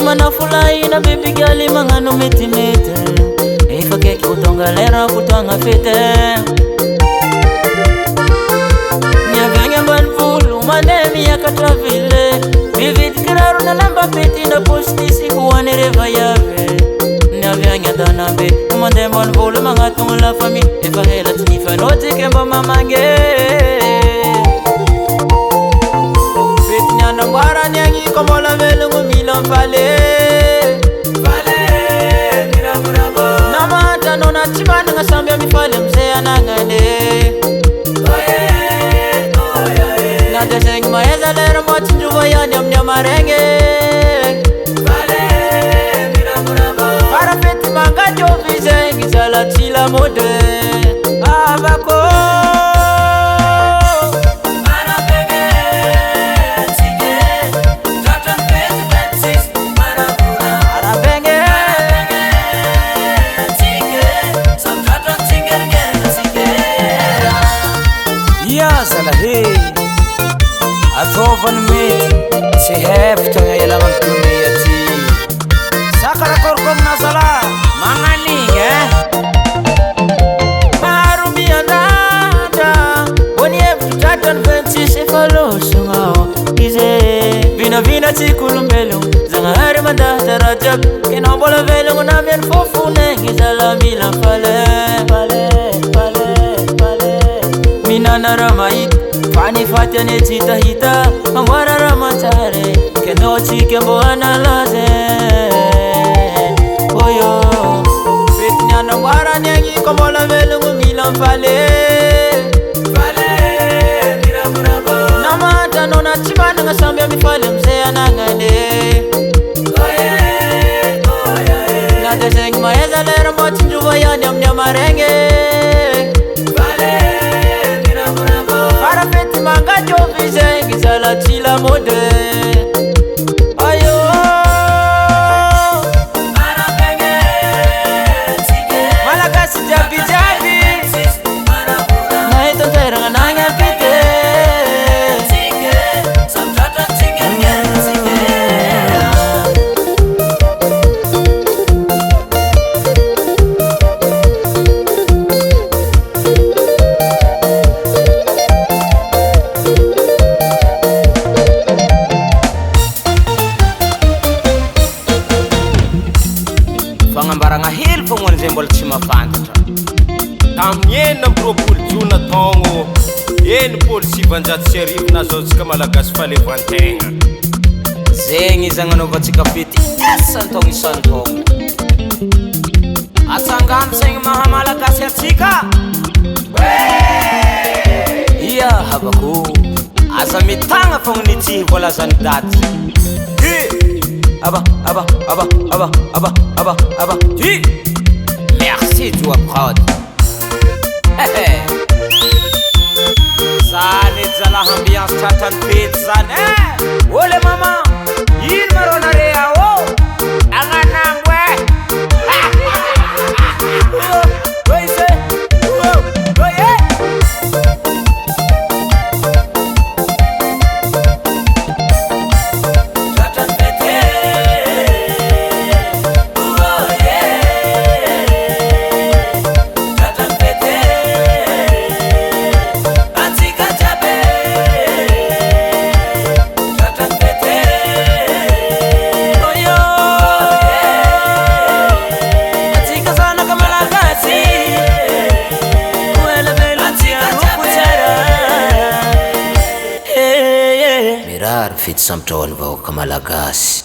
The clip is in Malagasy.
mana fulai na baby gali mangano metimete Efa keki kutonga lera kutwanga fete Nyavenge mbanfulu manemi ya katravile Vivid kiraru na lamba peti na postisi kuwane reva yave Nyavenge danambe Umande mbanfulu mangatungu la fami Efa hela tinifa noti kemba mamange Feti nyanda mbara nyangi komola vele ngumila mfale Namata nona chibana ngasambia mifale mzea nangane Nade sengi maeza lera mochi njuwa ya nyam marenge Fara feti manga jovi zengi zala chila mode Abako Atovan mit si hefta ngailangan dunia ti Sakara korkom nasala mangani Marumi ananda Wani hefta jatan vensi se falo sungao Ize vina vina ti kulumbelo Zanga hari manda tarajab Kena bola velo ngunamian fofu nengi zala mila fale Minana ramait Fani fatane tita hita Amwara ramatare Keno chike mboana laze Oyo Fitnyana mwara nyangi Komola vele ngumila mfale Namata nona chibana ngasambia mifale mzea nangane Nade sengi maeza lera mochi njuwa ya nyam marenge Manga jovi zengi zala chila mode Ayo Malakasi jabi jabi Na ito teranga nanga pite Fangambaranga hil pungwan zembol chima fantatra Tamyena propol juna tongo Yen pol sivanjato serif na zao tsika malagasy falevantegna Zegny zagnanaovantsika fety isan-taogno isan-taogno Atsangamy segny maha malagasy atsika Ia habako Aza mitagna fogna nitsy volazany daty Ti Merci toi prod Zane zala ambiance chatan pete zane Ole mama Yin marona rea o Anganambwe Oise Oye Fito samtrahoany vahoaka malagasy